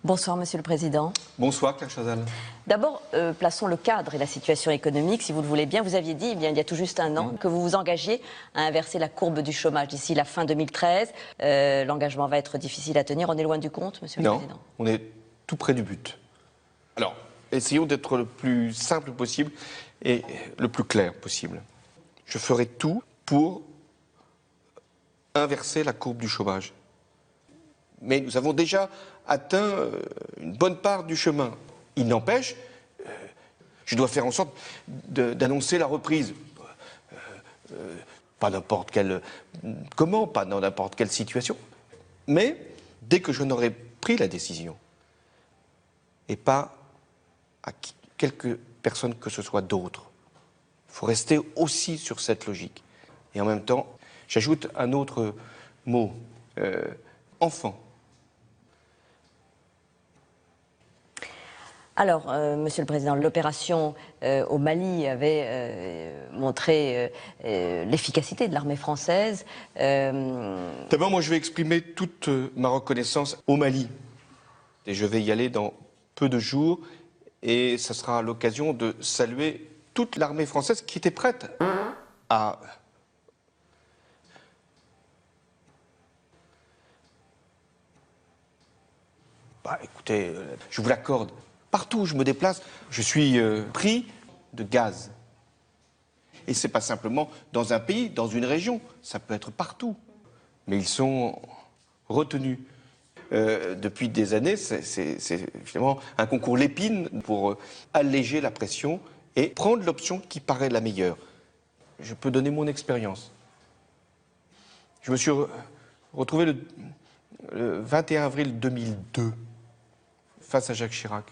Bonsoir, Monsieur le Président. Bonsoir, Claire Chazal. D'abord, plaçons le cadre et la situation économique, si vous le voulez bien. Vous aviez dit, il y a tout juste un an, que vous vous engagez à inverser la courbe du chômage d'ici la fin 2013. L'engagement va être difficile à tenir. On est loin du compte, Monsieur le Président? Non, on est tout près du but. Alors, essayons d'être le plus simple possible et le plus clair possible. Je ferai tout pour inverser la courbe du chômage. Mais nous avons déjà atteint une bonne part du chemin. Il n'empêche, je dois faire en sorte d'annoncer la reprise. Pas n'importe quelle... Comment? Pas dans n'importe quelle situation. Mais dès que je n'aurai pris la décision, et pas à quelques personnes que ce soit d'autres. Il faut rester aussi sur cette logique. Et en même temps, j'ajoute un autre mot, enfant. Alors, Monsieur le Président, l'opération au Mali avait montré l'efficacité de l'armée française. D'abord, moi, je vais exprimer toute ma reconnaissance au Mali. Et je vais y aller dans peu de jours. Et ça sera l'occasion de saluer toute l'armée française qui était prête à... Bah, écoutez, je vous l'accorde. Partout où je me déplace, je suis pris de gaz. Et c'est pas simplement dans un pays, dans une région, ça peut être partout. Mais ils sont retenus. Depuis des années, c'est finalement un concours Lépine pour alléger la pression et prendre l'option qui paraît la meilleure. Je peux donner mon expérience. Je me suis retrouvé le 21 avril 2002 face à Jacques Chirac.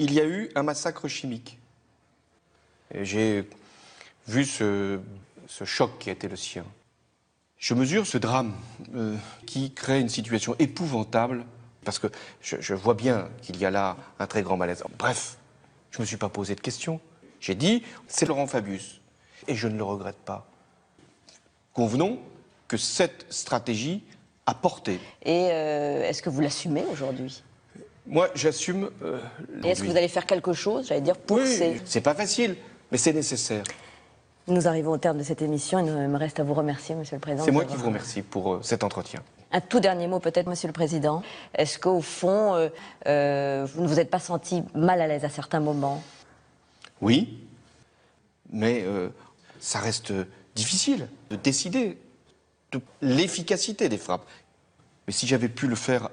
Il y a eu un massacre chimique. J'ai vu ce choc qui a été le sien. Je mesure ce drame qui crée une situation épouvantable parce que je vois bien qu'il y a là un très grand malaise. Bref, je ne me suis pas posé de questions. J'ai dit, c'est Laurent Fabius. Et je ne le regrette pas. Convenons que cette stratégie a porté. Et est-ce que vous l'assumez aujourd'hui? Moi, j'assume. Et est-ce que vous allez faire quelque chose, j'allais dire, pour Oui, c'est pas facile, mais c'est nécessaire. Nous arrivons au terme de cette émission. Il me reste à vous remercier, Monsieur le Président. C'est moi qui vous remercie pour cet entretien. Un tout dernier mot peut-être, Monsieur le Président. Est-ce qu'au fond, vous ne vous êtes pas senti mal à l'aise à certains moments? Oui, mais ça reste difficile de décider de l'efficacité des frappes. Mais si j'avais pu le faire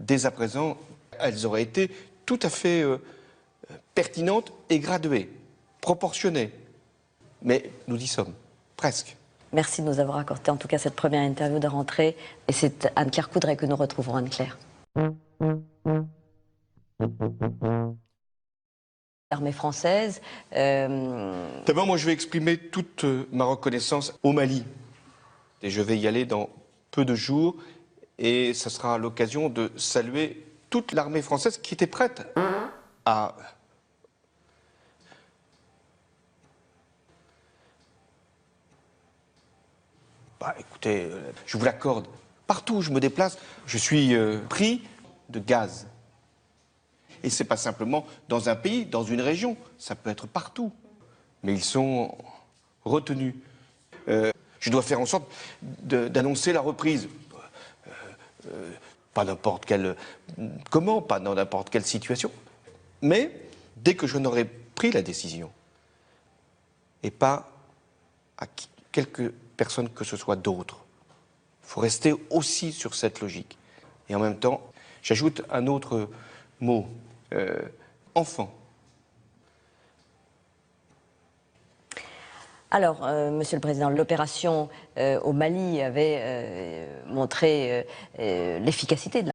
dès à présent, elles auraient été tout à fait pertinentes et graduées, proportionnées. Mais nous y sommes, presque. Merci de nous avoir accordé en tout cas cette première interview de rentrée. Et c'est Anne-Claire Coudray que nous retrouverons, Anne-Claire. L'armée française... D'abord, moi, je vais exprimer toute ma reconnaissance au Mali. Et je vais y aller dans peu de jours. Et ça sera l'occasion de saluer toute l'armée française qui était prête à... Bah, écoutez, je vous l'accorde. Partout où je me déplace, je suis pris de gaz. Et c'est pas simplement dans un pays, dans une région, ça peut être partout. Mais ils sont retenus. Je dois faire en sorte d'annoncer la reprise. Pas n'importe quelle... Comment? Pas dans n'importe quelle situation. Mais dès que je n'aurai pris la décision, et pas à quelques personnes que ce soit d'autres. Il faut rester aussi sur cette logique. Et en même temps, j'ajoute un autre mot, enfant. Alors, Monsieur le Président, l'opération au Mali avait montré l'efficacité de la...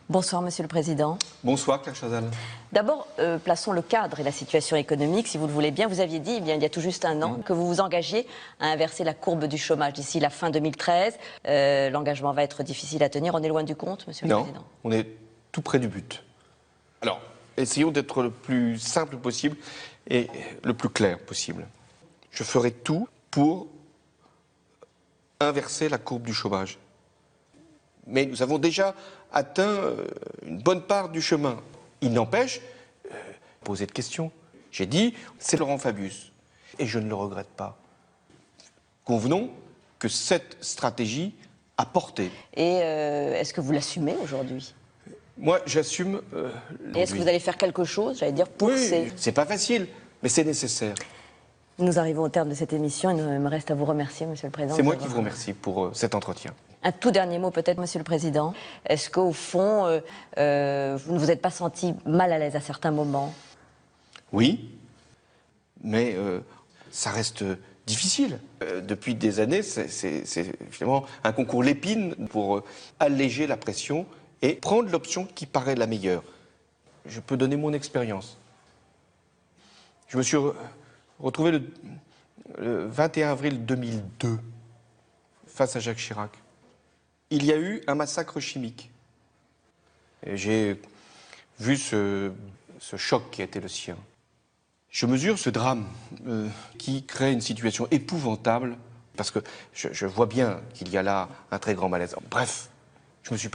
Bonsoir, Monsieur le Président. Bonsoir, Claire Chazal. D'abord, plaçons le cadre et la situation économique, si vous le voulez bien. Vous aviez dit, il y a tout juste un an, que vous vous engagez à inverser la courbe du chômage d'ici la fin 2013. L'engagement va être difficile à tenir. On est loin du compte, Monsieur le Président? Non, on est tout près du but. Alors, essayons d'être le plus simple possible et le plus clair possible. Je ferai tout pour inverser la courbe du chômage. Mais nous avons déjà atteint une bonne part du chemin. Il n'empêche, poser de questions. J'ai dit, c'est Laurent Fabius. Et je ne le regrette pas. Convenons que cette stratégie a porté. Et est-ce que vous l'assumez aujourd'hui? Moi, j'assume. Et est-ce que vous allez faire quelque chose, j'allais dire, pour ces... C'est pas facile, mais c'est nécessaire. Nous arrivons au terme de cette émission. Il me reste à vous remercier, Monsieur le Président. C'est moi qui vous remercie pour cet entretien. Un tout dernier mot peut-être, Monsieur le Président. Est-ce qu'au fond, vous ne vous êtes pas senti mal à l'aise à certains moments? Oui, mais ça reste difficile. Depuis des années, c'est finalement un concours Lépine pour alléger la pression et prendre l'option qui paraît la meilleure. Je peux donner mon expérience. Je me suis retrouvé le 21 avril 2002 face à Jacques Chirac. Il y a eu un massacre chimique. J'ai vu ce choc qui a été le sien. Je mesure ce drame qui crée une situation épouvantable parce que je vois bien qu'il y a là un très grand malaise. Bref, je ne me suis pas